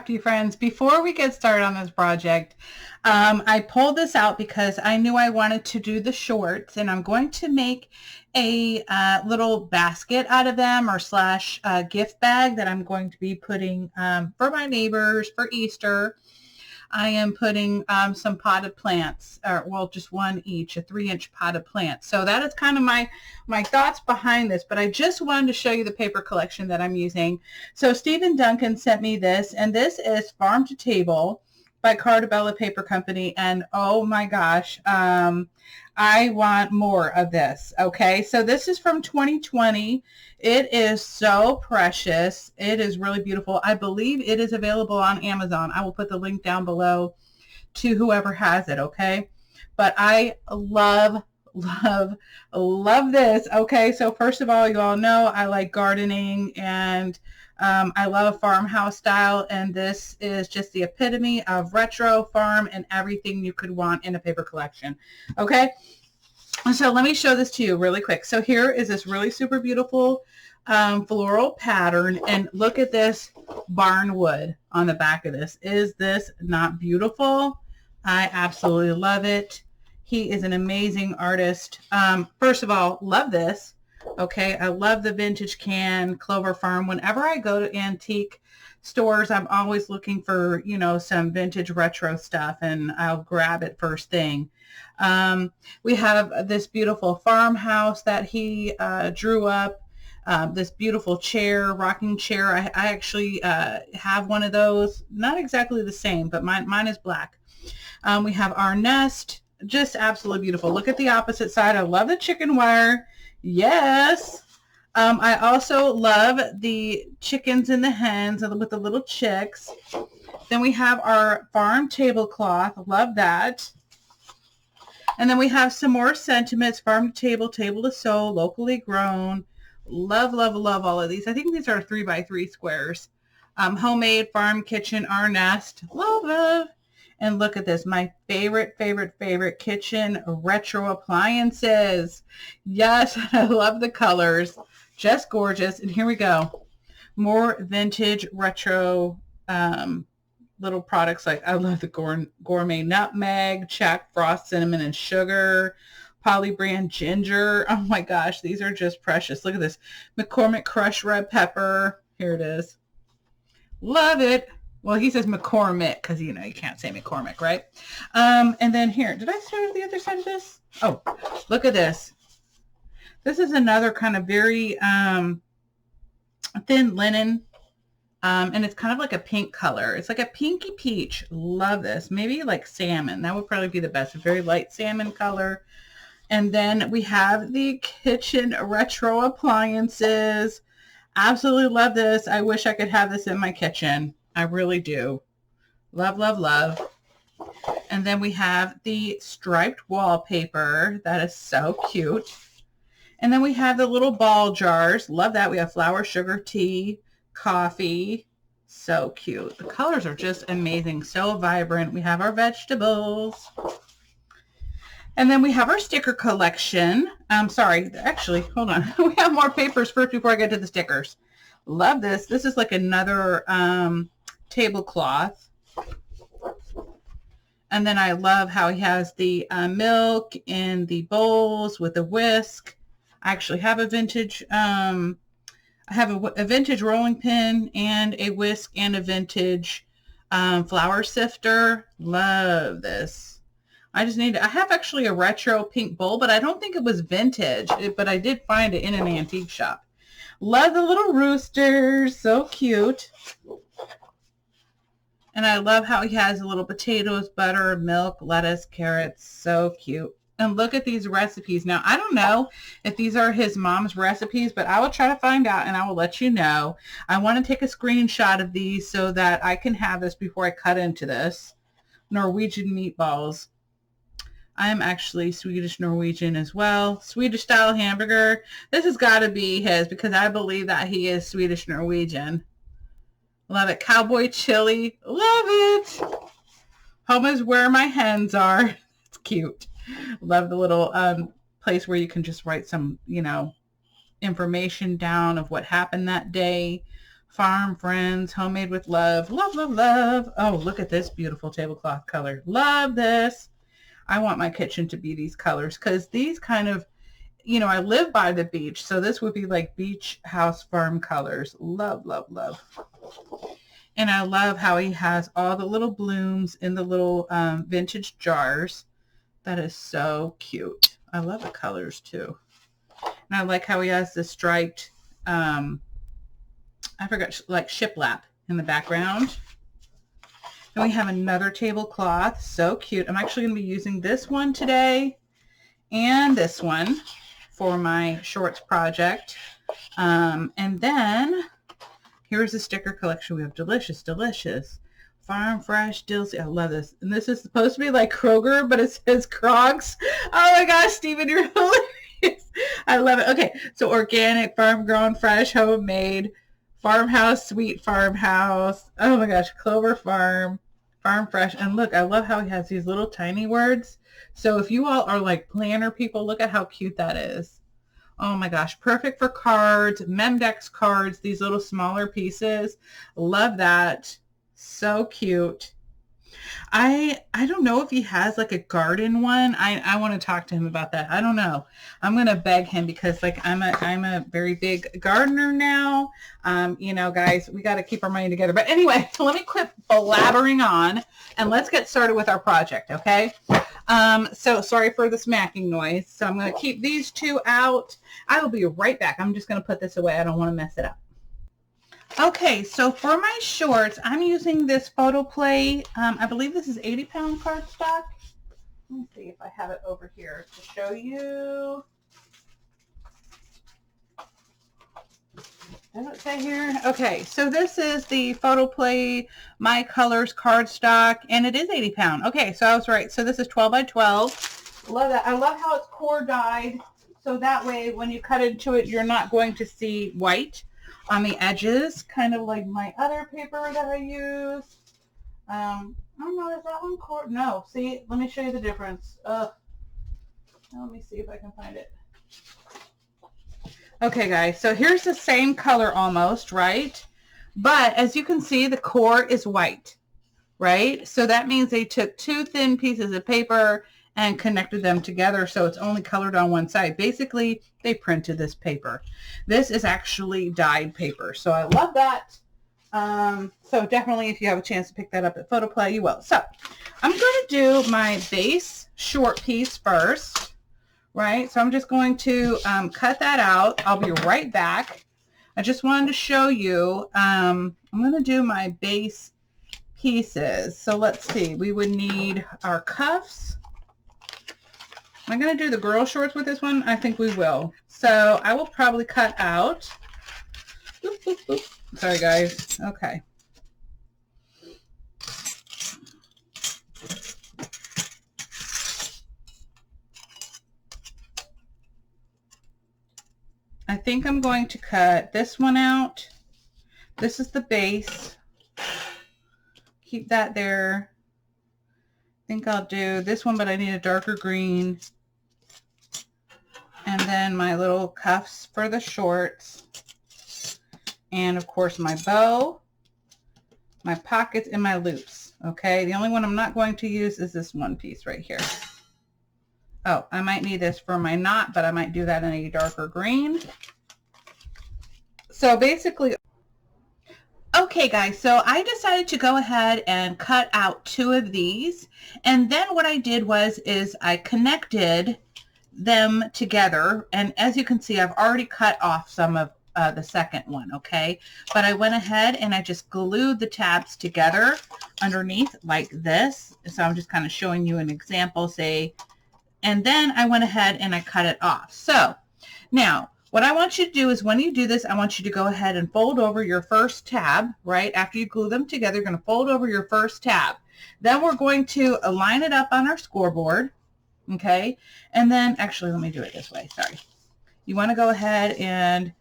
to you, friends. Before we get started on this project, I pulled this out because I knew I wanted to do the shorts, and I'm going to make a little basket out of them, or slash gift bag that I'm going to be putting for my neighbors for Easter. I am putting some potted plants, or well, just one each, a 3-inch potted plant. So that is kind of my thoughts behind this, but I just wanted to show you the paper collection that I'm using. So Stephen Duncan sent me this, and this is Farm to Table by Carta Paper Company, and oh my gosh, I want more of this. Okay, so this is from 2020. It is so precious. It is really beautiful. I believe it is available on Amazon. I will put the link down below to whoever has it, okay? But I love this. Okay, so first of all, you all know I like gardening, and I love a farmhouse style, and this is just the epitome of retro farm and everything you could want in a paper collection. Okay, so let me show this to you really quick. So here is this really super beautiful floral pattern, and look at this barn wood on the back of this. Is this not beautiful? I absolutely love it. He is an amazing artist. First of all, love this. Okay, I love the vintage can, Clover Farm. Whenever I go to antique stores, I'm always looking for, you know, some vintage retro stuff, and I'll grab it first thing. We have this beautiful farmhouse that he drew up. This beautiful chair, rocking chair. I actually have one of those. Not exactly the same, but mine is black. We have our nest. Just absolutely beautiful. Look at the opposite side. I love the chicken wire. Yes. I also love the chickens and the hens with the little chicks. Then we have our farm tablecloth. Love that. And then we have some more sentiments. Farm to table, table to sew, locally grown. Love, love, love all of these. I think these are 3x3 squares. Homemade, farm, kitchen, our nest. Love, love. And look at this, my favorite kitchen retro appliances. Yes, I love the colors. Just gorgeous. And here we go. More vintage retro little products. Like, I love the gourmet nutmeg, Jack Frost cinnamon and sugar, Polly brand ginger. Oh my gosh, these are just precious. Look at this. McCormick crushed red pepper. Here it is. Love it. Well, he says McCormick because, you know, you can't say McCormick, right? And then here, did I start the other side of this? Oh, look at this. This is another kind of very thin linen, and it's kind of like a pink color. It's like a pinky peach. Love this. Maybe like salmon. That would probably be the best. A very light salmon color. And then we have the kitchen retro appliances. Absolutely love this. I wish I could have this in my kitchen. I really do. Love, love, love. And then we have the striped wallpaper. That is so cute. And then we have the little ball jars. Love that. We have flour, sugar, tea, coffee. So cute. The colors are just amazing. So vibrant. We have our vegetables. And then we have our sticker collection. Sorry, actually, hold on. We have more papers first before I get to the stickers. Love this. This is like another tablecloth. And then I love how he has the milk in the bowls with a whisk. I actually have a vintage, I have a vintage rolling pin and a whisk and a vintage flour sifter. Love this. I have actually a retro pink bowl, but I don't think it was vintage, but I did find it in an antique shop. Love the little roosters. So cute. And I love how he has the little potatoes, butter, milk, lettuce, carrots. So cute. And look at these recipes. Now, I don't know if these are his mom's recipes, but I will try to find out and I will let you know. I want to take a screenshot of these so that I can have this before I cut into this. Norwegian meatballs. I am actually Swedish Norwegian as well. Swedish style hamburger. This has got to be his because I believe that he is Swedish Norwegian. Love it. Cowboy chili. Love it. Home is where my hens are. It's cute. Love the little place where you can just write some, you know, information down of what happened that day. Farm Friends, homemade with love. Love, love, love. Oh, look at this beautiful tablecloth color. Love this. I want my kitchen to be these colors because these kind of, you know, I live by the beach, so this would be like beach house farm colors. Love, love, love. And I love how he has all the little blooms in the little vintage jars. That is so cute. I love the colors too. And I like how he has the striped, I forgot, like shiplap in the background. And we have another tablecloth. So cute. I'm actually going to be using this one today and this one for my shorts project. And then here's the sticker collection. We have delicious, delicious farm fresh dill. I love this. And this is supposed to be like Kroger, but it says Crocs. Oh my gosh, Stephen, you're hilarious. I love it. Okay, so organic, farm grown, fresh, homemade, farmhouse, sweet farmhouse. Oh my gosh, Clover Farm, farm fresh. And look, I love how he has these little tiny words. So if you all are like planner people, look at how cute that is. Oh my gosh, perfect for cards, Memdex cards, these little smaller pieces. Love that. So cute. I don't know if he has like a garden one. I want to talk to him about that. I don't know. I'm going to beg him because like I'm a very big gardener now. You know, guys, we got to keep our money together. But anyway, let me quit blabbering on and let's get started with our project, okay? So sorry for the smacking noise. So I'm going to keep these two out. I will be right back. I'm just going to put this away. I don't want to mess it up. Okay, so for my shorts, I'm using this photo play. I believe this is 80-pound cardstock. Let me see if I have it over here to show you. Does it say here? Okay, so this is the photo play My Colors cardstock, and it is 80 pound. Okay, so I was right. So this is 12 by 12. Love that. I love how it's core dyed, so that way when you cut into it, you're not going to see white on the edges, kind of like my other paper that I use. I don't know, is that one core? No, see, let me show you the difference. Let me see if I can find it. Okay, guys, so here's the same color almost, right? But as you can see, the core is white, right? So that means they took two thin pieces of paper and connected them together so it's only colored on one side. Basically, they printed this paper. This is actually dyed paper, so I love that. So definitely if you have a chance to pick that up at Photoplay, you will. So I'm going to do my base short piece first, right? So I'm just going to cut that out. I'll be right back. I just wanted to show you, I'm going to do my base pieces. So let's see, we would need our cuffs. Am I going to do the girl shorts with this one? I think we will. So I will probably cut out. Oop, oop, oop. Sorry, guys. Okay. I think I'm going to cut this one out. This is the base. Keep that there. I think I'll do this one, but I need a darker green. And then my little cuffs for the shorts. And of course my bow, my pockets, and my loops. Okay, the only one I'm not going to use is this one piece right here. Oh, I might need this for my knot, but I might do that in a darker green. So basically, okay guys, so I decided to go ahead and cut out two of these. And then what I did was I connected them together, and as you can see, I've already cut off some of the second one, okay? But I went ahead and I just glued the tabs together underneath like this. So I'm just kind of showing you an example, say, and then I went ahead and I cut it off. So now what I want you to do is when you do this, I want you to go ahead and fold over your first tab, right? After you glue them together, you're going to fold over your first tab. Then we're going to line it up on our scoreboard. Okay, and then actually let me do it this way, sorry. You want to go ahead and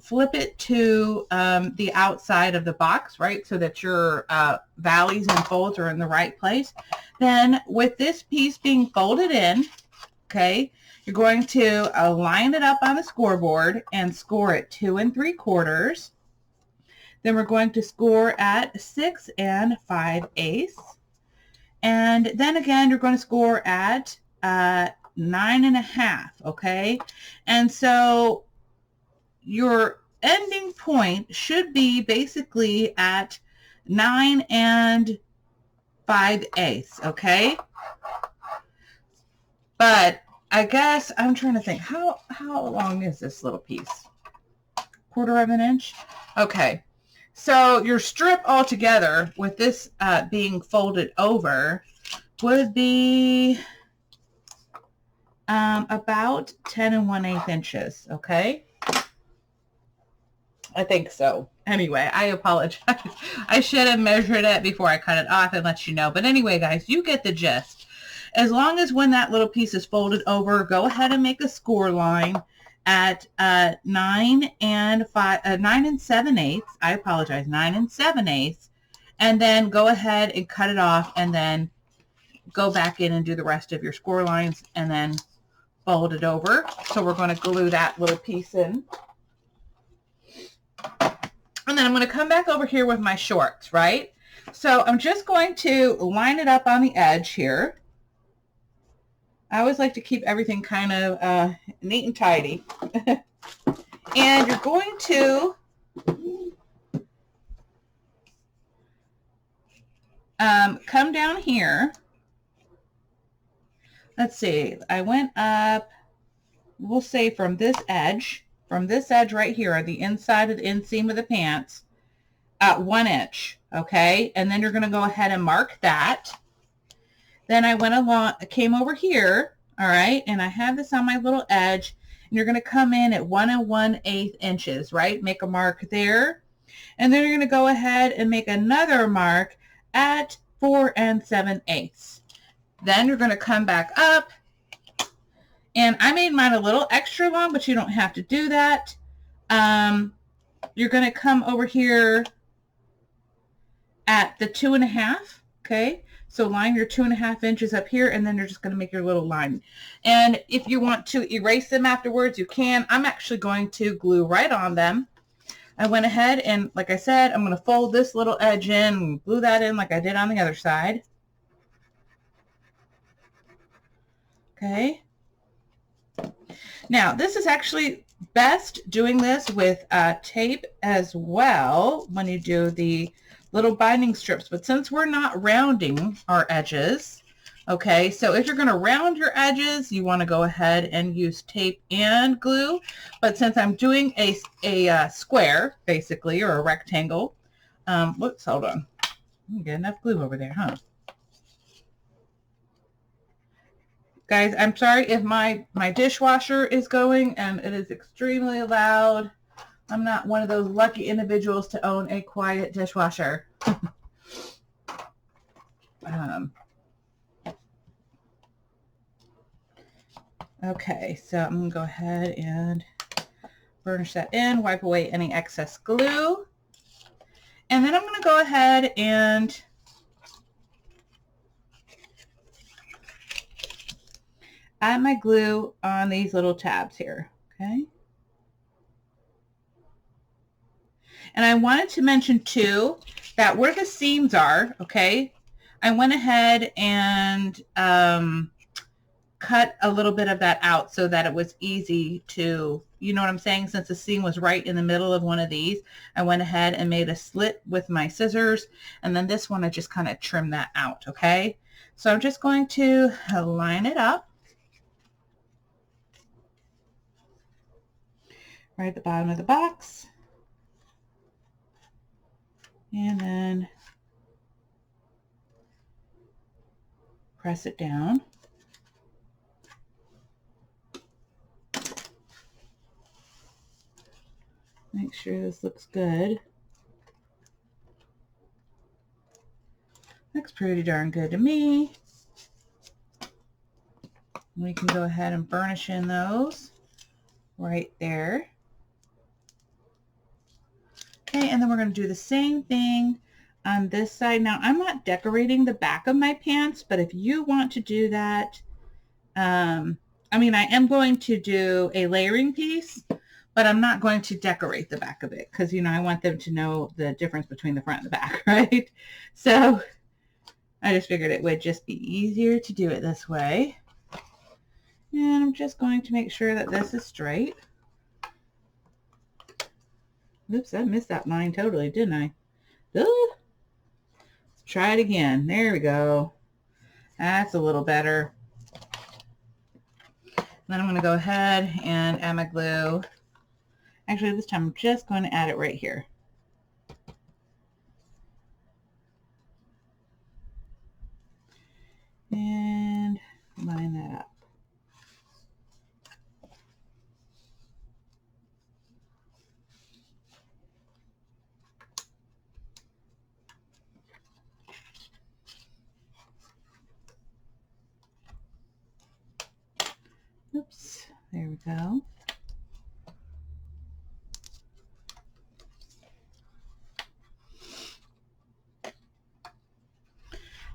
flip it to the outside of the box, right, so that your valleys and folds are in the right place. Then with this piece being folded in, okay, you're going to line it up on the scoreboard and score it 2 3/4. Then we're going to score at 6 5/8. And then again, you're going to score at 9 1/2, okay? And so your ending point should be basically at 9 5/8, okay? But I guess I'm trying to think, how long is this little piece? 1/4 of an inch? Okay. So your strip altogether with this being folded over would be about 10 1/8 inches, okay? I think so. Anyway, I apologize. I should have measured it before I cut it off and let you know. But anyway, guys, you get the gist. As long as when that little piece is folded over, go ahead and make a score line at 9 7/8. I apologize, 9 7/8. And then go ahead and cut it off and then go back in and do the rest of your score lines and then fold it over. So we're going to glue that little piece in. And then I'm going to come back over here with my shorts, right? So I'm just going to line it up on the edge here. I always like to keep everything kind of neat and tidy. And you're going to come down here. Let's see. I went up, we'll say from this edge right here, the inside of the inseam of the pants, at 1 inch, okay? And then you're going to go ahead and mark that. Then I came over here, all right, and I have this on my little edge, and you're going to come in at 1 1/8 inches, right? Make a mark there, and then you're going to go ahead and make another mark at 4 7/8. Then you're going to come back up, and I made mine a little extra long, but you don't have to do that. You're going to come over here at the 2 1/2, okay? So line your 2 1/2 inches up here, and then you're just going to make your little line. And if you want to erase them afterwards, you can. I'm actually going to glue right on them. I went ahead and, like I said, I'm going to fold this little edge in and glue that in like I did on the other side. Okay. Now, this is actually best doing this with tape as well when you do the little binding strips. But since we're not rounding our edges, okay, so if you're going to round your edges, you want to go ahead and use tape and glue. But since I'm doing a square, basically, or a rectangle, whoops, hold on. I didn't get enough glue over there, huh? Guys, I'm sorry if my dishwasher is going and it is extremely loud. I'm not one of those lucky individuals to own a quiet dishwasher. Okay, so I'm going to go ahead and burnish that in, wipe away any excess glue. And then I'm going to go ahead and add my glue on these little tabs here, okay? And I wanted to mention too that where the seams are, okay, I went ahead and cut a little bit of that out so that it was easy to, you know what I'm saying? Since the seam was right in the middle of one of these, I went ahead and made a slit with my scissors, and then this one I just kind of trimmed that out, okay? So I'm just going to line it up right at the bottom of the box, and then press it down. Make sure this looks good. Looks pretty darn good to me. We can go ahead and burnish in those right there. Okay, and then we're going to do the same thing on this side. Now, I'm not decorating the back of my pants, but if you want to do that, I mean, I am going to do a layering piece, but I'm not going to decorate the back of it because, you know, I want them to know the difference between the front and the back, right? So I just figured it would just be easier to do it this way. And I'm just going to make sure that this is straight. Oops, I missed that line totally, didn't I? Ooh. Let's try it again. There we go. That's a little better. Then I'm going to go ahead and add my glue. Actually, this time I'm just going to add it right here. And line that up. Oops, there we go.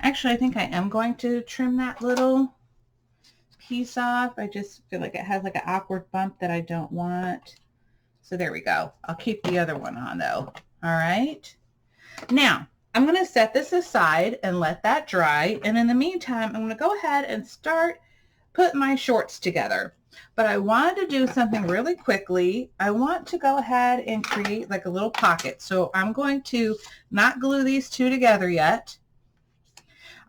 Actually, I think I am going to trim that little piece off. I just feel like it has like an awkward bump that I don't want. So there we go. I'll keep the other one on though. All right. Now, I'm going to set this aside and let that dry. And in the meantime, I'm going to go ahead and start putting my shorts together. But I wanted to do something really quickly. I want to go ahead and create like a little pocket. So I'm going to not glue these two together yet.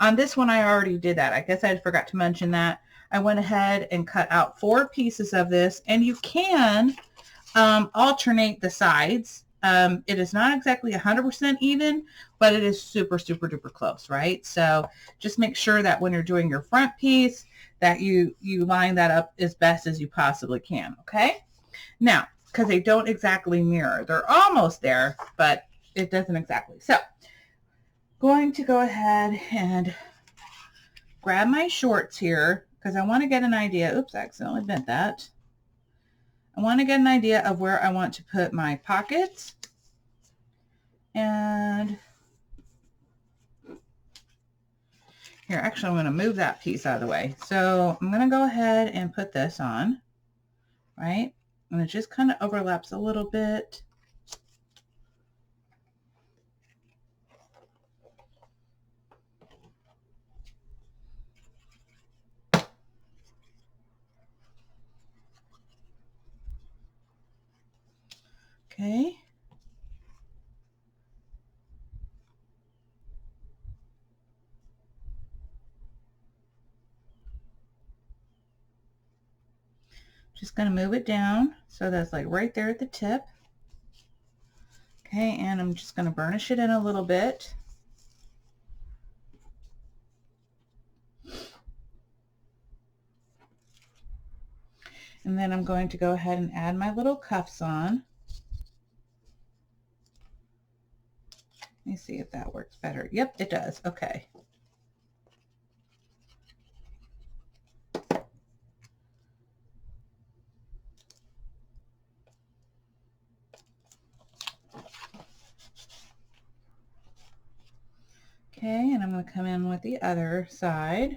On this one, I already did that. I guess I forgot to mention that. I went ahead and cut out 4 pieces of this, and you can alternate the sides. It is not exactly 100% even, but it is super, super duper close, right? So just make sure that when you're doing your front piece, that you line that up as best as you possibly can, okay? Now, because they don't exactly mirror. They're almost there, but it doesn't exactly. So going to go ahead and grab my shorts here because I want to get an idea. Oops, I accidentally bent that. I want to get an idea of where I want to put my pockets. And here, actually, I'm going to move that piece out of the way. So I'm going to go ahead and put this on, right? And it just kind of overlaps a little bit. Okay. Just going to move it down so that's like right there at the tip. Okay, and I'm just going to burnish it in a little bit. And then I'm going to go ahead and add my little cuffs on. Let me see if that works better. Yep, it does. Okay. Okay, and I'm going to come in with the other side.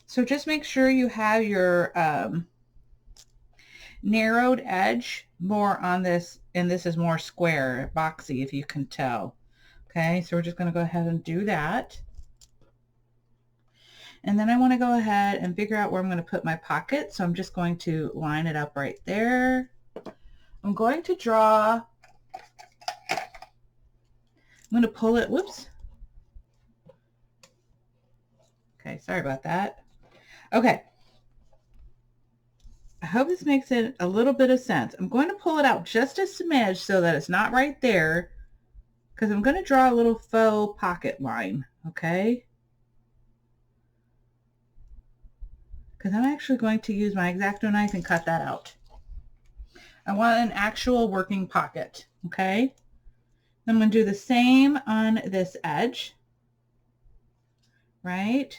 So just make sure you have your narrowed edge more on this, and this is more square, boxy, if you can tell. Okay, so we're just going to go ahead and do that. And then I want to go ahead and figure out where I'm going to put my pocket. So I'm just going to line it up right there. I'm going to draw, I'm going to pull it, whoops. Okay, sorry about that. Okay. I hope this makes it a little bit of sense. I'm going to pull it out just a smidge so that it's not right there because I'm going to draw a little faux pocket line, okay? Because I'm actually going to use my X-Acto knife and cut that out. I want an actual working pocket, okay? I'm going to do the same on this edge, right?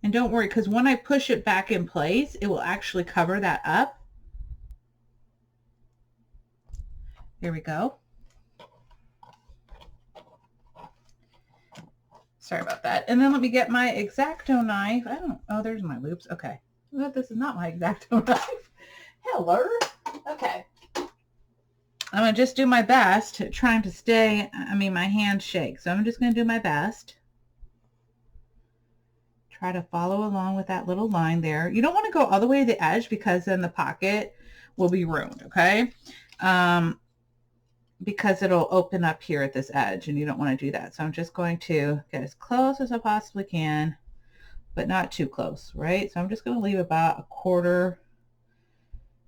And don't worry, because when I push it back in place, it will actually cover that up. Here we go. Sorry about that. And then let me get my X-Acto knife. Oh, there's my loops. Okay. Well, this is not my X-Acto knife. Hello. Okay. I'm going to just do my best, trying to stay, my hands shake. So I'm just going to do my best. Try to follow along with that little line there. You don't want to go all the way to the edge because then the pocket will be ruined, okay? Because it'll open up here at this edge and you don't want to do that. So I'm just going to get as close as I possibly can, but not too close, right? So I'm just going to leave about a quarter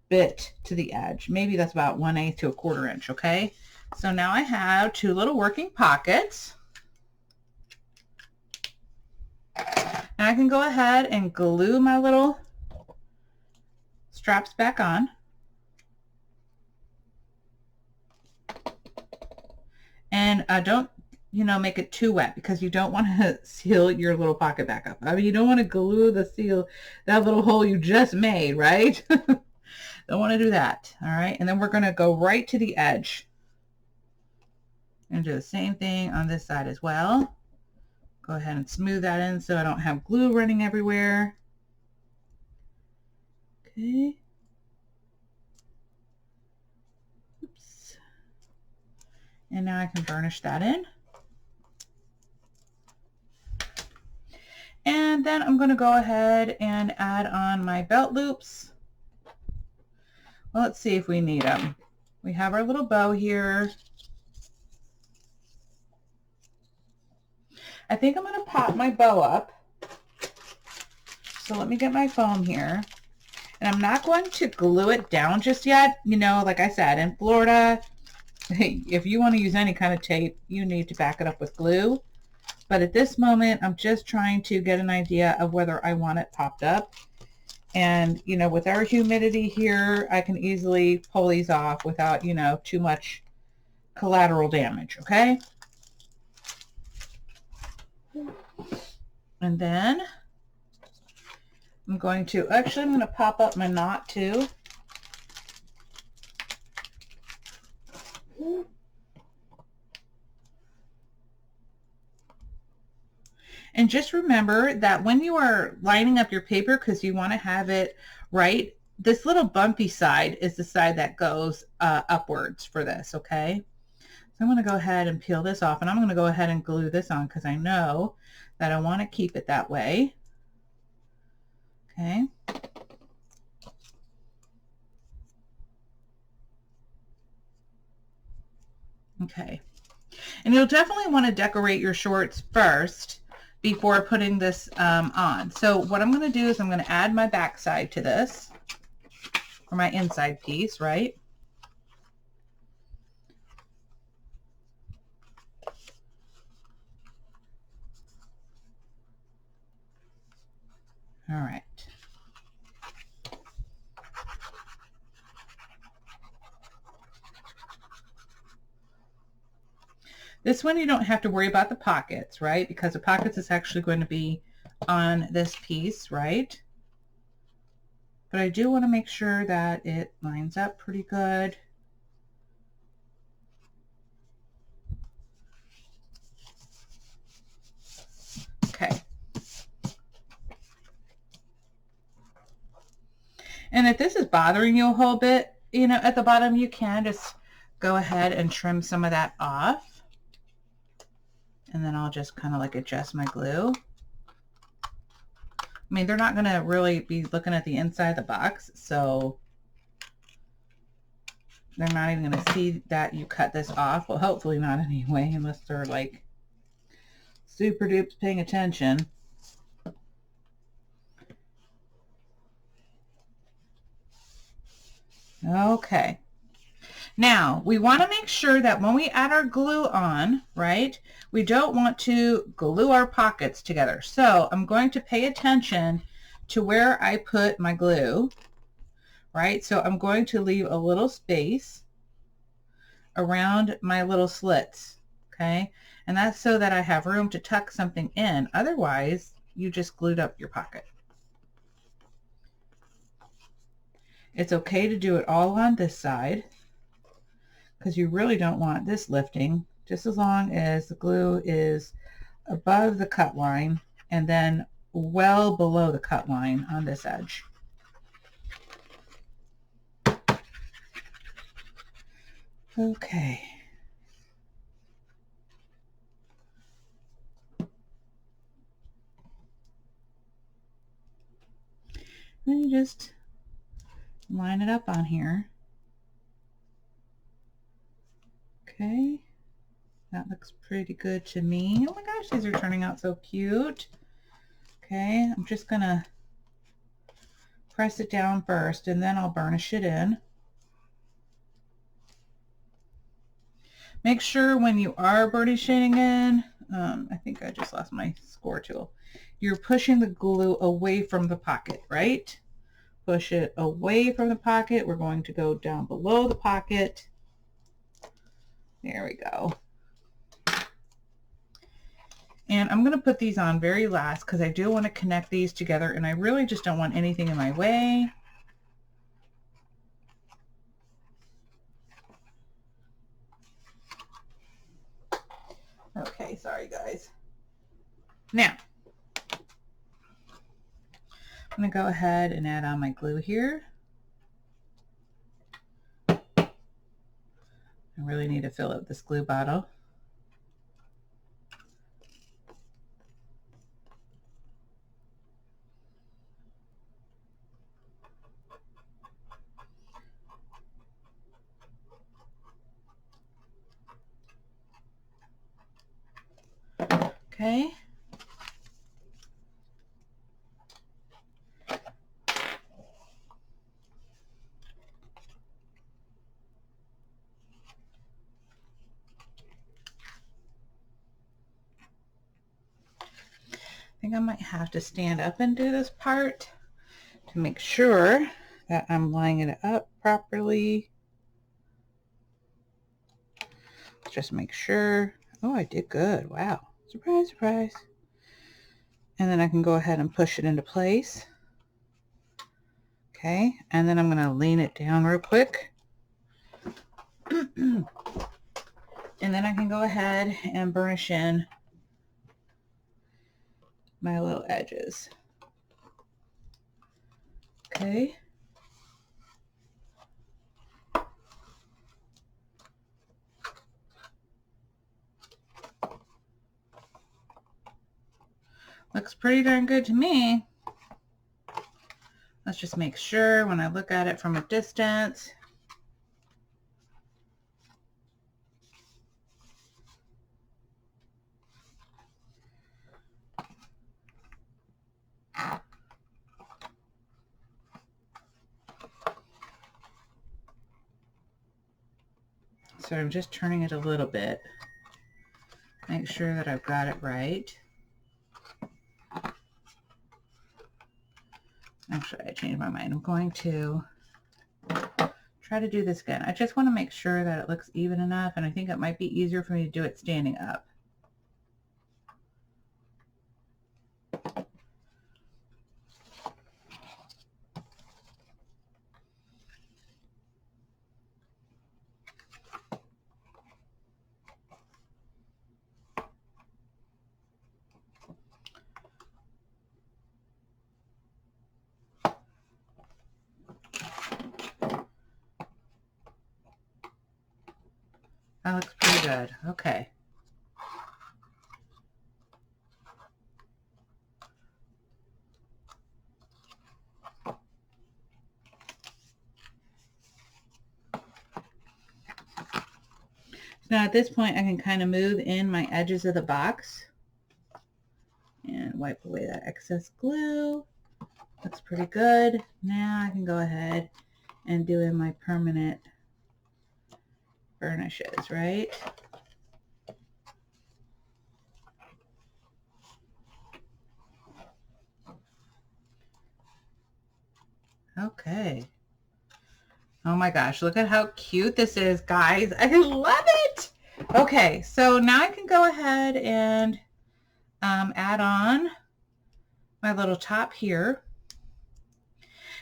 bit to the edge. Maybe that's about 1/8 to a 1/4 inch, okay? So now I have 2 little working pockets. And I can go ahead and glue my little straps back on. And don't, make it too wet because you don't want to seal your little pocket back up. You don't want to glue that little hole you just made, right? Don't want to do that. All right. And then we're going to go right to the edge and do the same thing on this side as well. Go ahead and smooth that in so I don't have glue running everywhere. Okay. Oops. And now I can burnish that in. And then I'm going to go ahead and add on my belt loops. Well, let's see if we need them. We have our little bow here. I think I'm going to pop my bow up. So let me get my foam here. And I'm not going to glue it down just yet. Like I said, in Florida, if you want to use any kind of tape, you need to back it up with glue. But at this moment, I'm just trying to get an idea of whether I want it popped up. And, with our humidity here, I can easily pull these off without, too much collateral damage, okay? And then I'm going to pop up my knot too. And just remember that when you are lining up your paper, because you want to have it right, this little bumpy side is the side that goes upwards for this, okay? So I'm going to go ahead and peel this off, and I'm going to go ahead and glue this on because I know that I want to keep it that way. Okay. Okay. And you'll definitely want to decorate your shorts first before putting this on. So what I'm going to do is I'm going to add my back side to this, or my inside piece, right? All right. This one you don't have to worry about the pockets, right? Because the pockets is actually going to be on this piece, right? But I do want to make sure that it lines up pretty good. Okay. And if this is bothering you a whole bit, at the bottom, you can just go ahead and trim some of that off. And then I'll just kind of like adjust my glue. They're not going to really be looking at the inside of the box, so they're not even going to see that you cut this off. Well, hopefully not anyway, unless they're like super dupes paying attention. Okay. Now, we want to make sure that when we add our glue on, right, we don't want to glue our pockets together. So I'm going to pay attention to where I put my glue, right? So I'm going to leave a little space around my little slits, okay? And that's so that I have room to tuck something in. Otherwise, you just glued up your pocket. It's okay to do it all on this side, because you really don't want this lifting, just as long as the glue is above the cut line and then well below the cut line on this edge. Okay. Then you just line it up on here. Okay. That looks pretty good to me. Oh my gosh, these are turning out so cute. Okay, I'm just gonna press it down first and then I'll burnish it in. Make sure when you are burnishing in, I think I just lost my score tool. You're pushing the glue away from the pocket, right? Push it away from the pocket. We're going to go down below the pocket. There we go. And I'm going to put these on very last because I do want to connect these together and I really just don't want anything in my way. Okay, sorry guys. Now, I'm going to go ahead and add on my glue here. I really need to fill up this glue bottle. Okay. I think I might have to stand up and do this part to make sure that I'm lining it up properly. Just make sure. Oh, I did good. Wow. Surprise, surprise. And then I can go ahead and push it into place. Okay, and then I'm going to lean it down real quick. And then I can go ahead and burnish in my little edges. Okay. Looks pretty darn good to me. Let's just make sure when I look at it from a distance. So I'm just turning it a little bit. Make sure that I've got it right. Actually, I changed my mind. I'm going to try to do this again. I just want to make sure that it looks even enough, and I think it might be easier for me to do it standing up. That looks pretty good. Okay. Now at this point I can kind of move in my edges of the box and wipe away that excess glue. Looks pretty good. Now I can go ahead and do in my permanent burnishes, right? Okay. Oh my gosh, look at how cute this is, guys. I love it. Okay, so now I can go ahead and add on my little top here.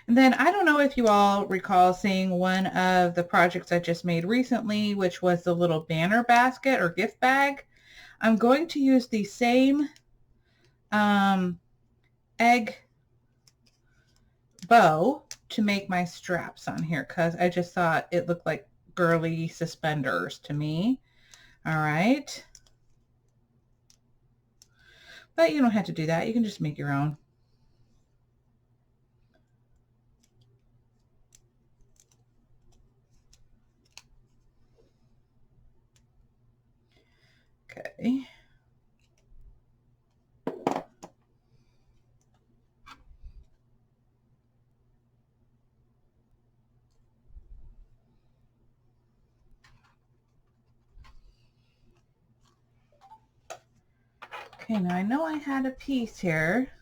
And then I don't know if you all recall seeing one of the projects I just made recently, which was the little banner basket or gift bag. I'm going to use the same egg bow to make my straps on here because I just thought it looked like girly suspenders to me. All right. But you don't have to do that. You can just make your own. Okay. Okay, now I know I had a piece here.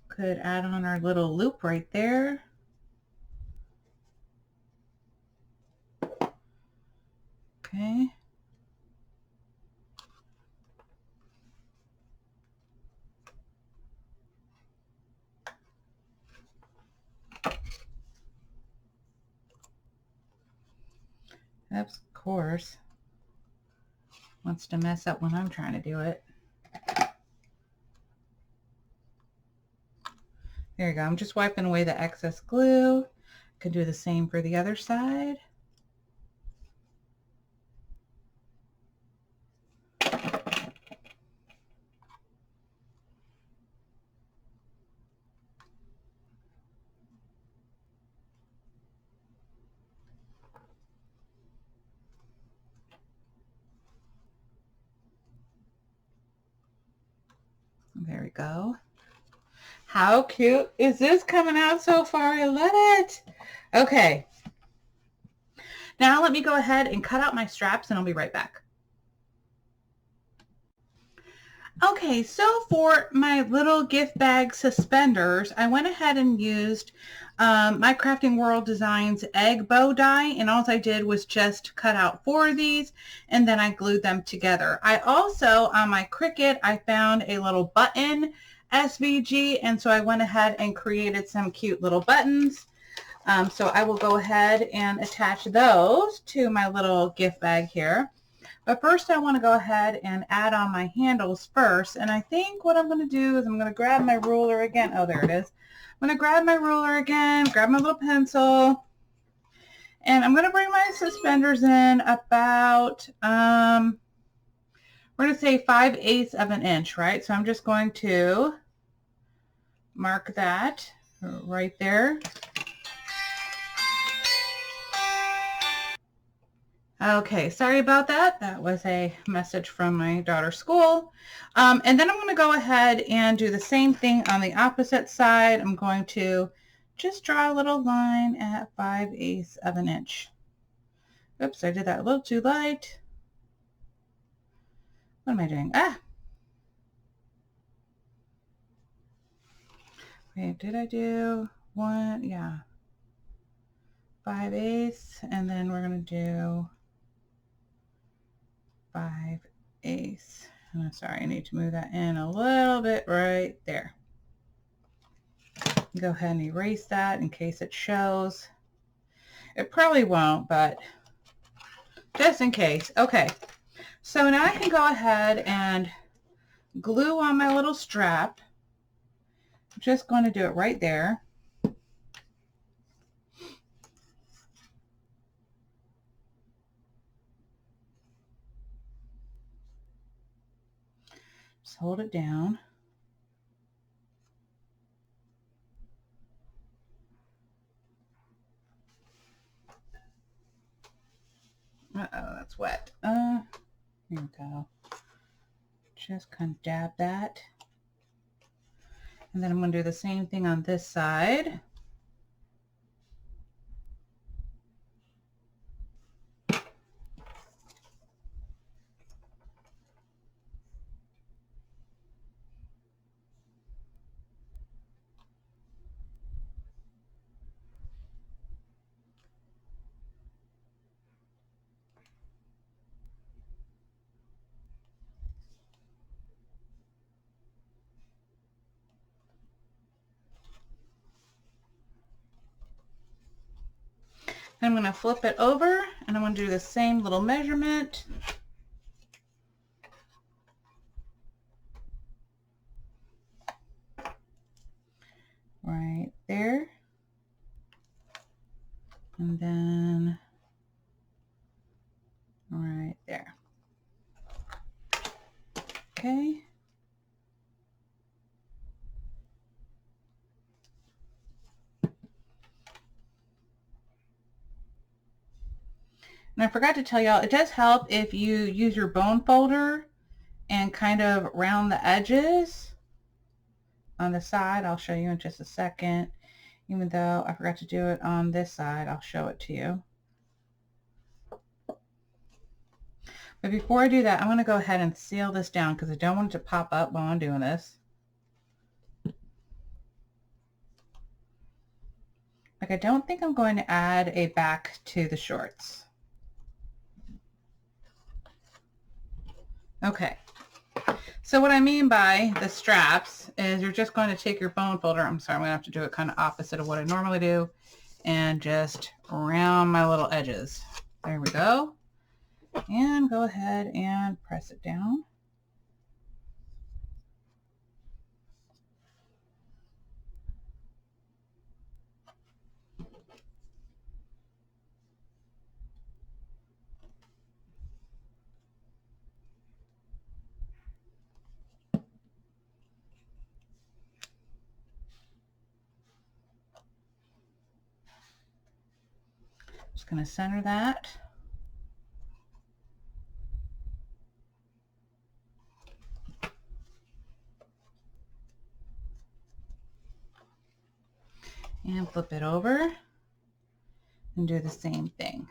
Could add on our little loop right there. Okay. Of course. Wants to mess up when I'm trying to do it. There you go. I'm just wiping away the excess glue. Can do the same for the other side. There we go. How cute is this coming out so far? I love it. Okay. Now let me go ahead and cut out my straps and I'll be right back. Okay, so for my little gift bag suspenders, I went ahead and used my Crafting World Designs egg bow die, and all I did was just cut out 4 of these, and then I glued them together. I also, on my Cricut, I found a little button SVG, and so I went ahead and created some cute little buttons. So I will go ahead and attach those to my little gift bag here. But first I want to go ahead and add on my handles first. And I think what I'm going to do is I'm going to grab my ruler again. Oh, there it is. I'm going to grab my ruler again, grab my little pencil, and I'm going to bring my suspenders in about, we're going to say 5/8 of an inch, right? So I'm just going to mark that right there. Okay, sorry about that. That was a message from my daughter's school. And then I'm going to go ahead and do the same thing on the opposite side. I'm going to just draw a little line at 5/8 of an inch. Oops, I did that a little too light. What am I doing? Ah! Wait, did I do one? Yeah. 5/8, and then we're going to do 5/8. I'm sorry, I need to move that in a little bit right there. Go ahead and erase that in case it shows. It probably won't, but just in case. Okay, so now I can go ahead and glue on my little strap. I'm just going to do it right there. Just hold it down. Uh-oh, that's wet. Here we go. Just kind of dab that. And then I'm going to do the same thing on this side. I'm going to flip it over and I'm going to do the same little measurement. Okay. And I forgot to tell y'all, it does help if you use your bone folder and kind of round the edges on the side. I'll show you in just a second. Even though I forgot to do it on this side, I'll show it to you. But before I do that, I'm going to go ahead and seal this down because I don't want it to pop up while I'm doing this. Like, I don't think I'm going to add a back to the shorts. Okay. So what I mean by the straps is you're just going to take your bone folder. I'm sorry, I'm going to have to do it kind of opposite of what I normally do. And just round my little edges. There we go. And go ahead and press it down. Just going to center that. And flip it over and do the same thing.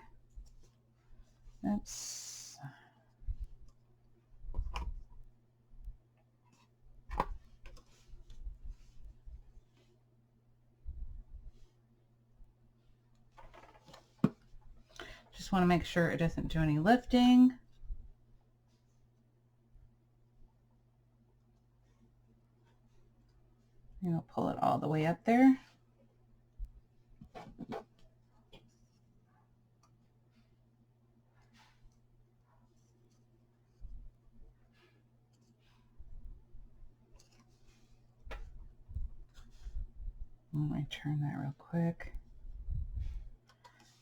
Oops. Just want to make sure it doesn't do any lifting. You know, pull it all the way up there. Let me turn that real quick.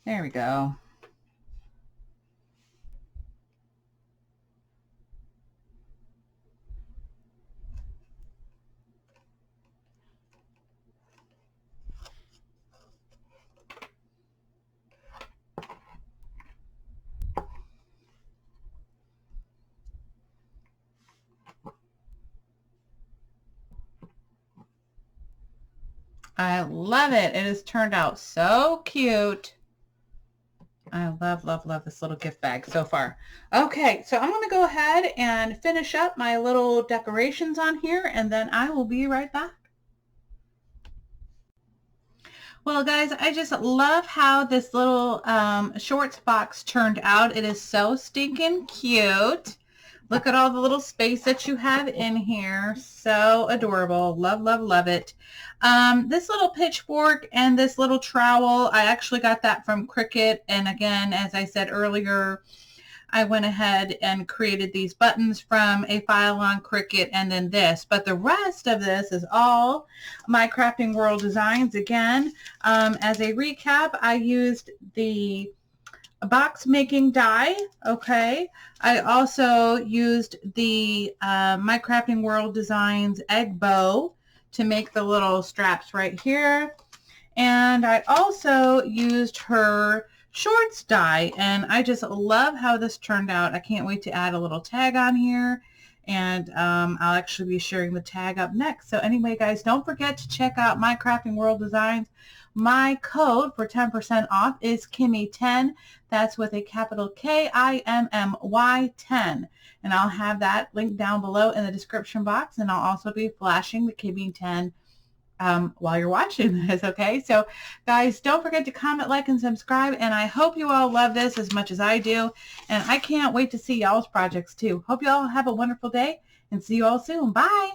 There we go. I love it. It has turned out so cute. I love, love, love this little gift bag so far. Okay, so I'm going to go ahead and finish up my little decorations on here, and then I will be right back. Well, guys, I just love how this little shorts box turned out. It is so stinking cute. Look at all the little space that you have in here. So adorable. Love, love, love it. This little pitchfork and this little trowel, I actually got that from Cricut. And again, as I said earlier, I went ahead and created these buttons from a file on Cricut and then this. But the rest of this is all my Crafting World designs. Again, as a recap, I used the box making die. Okay. I also used the My Crafting World Designs egg bow to make the little straps right here. And I also used her shorts die, and I just love how this turned out. I can't wait to add a little tag on here, and I'll actually be sharing the tag up next. So anyway, guys, don't forget to check out My Crafting World Designs. My code for 10% off is Kimmy10. That's with a capital K-I-M-M-Y 10. And I'll have that linked down below in the description box, and I'll also be flashing the Kimmy 10 while you're watching this, okay? So, guys, don't forget to comment, like, and subscribe, and I hope you all love this as much as I do, and I can't wait to see y'all's projects, too. Hope you all have a wonderful day, and see you all soon. Bye!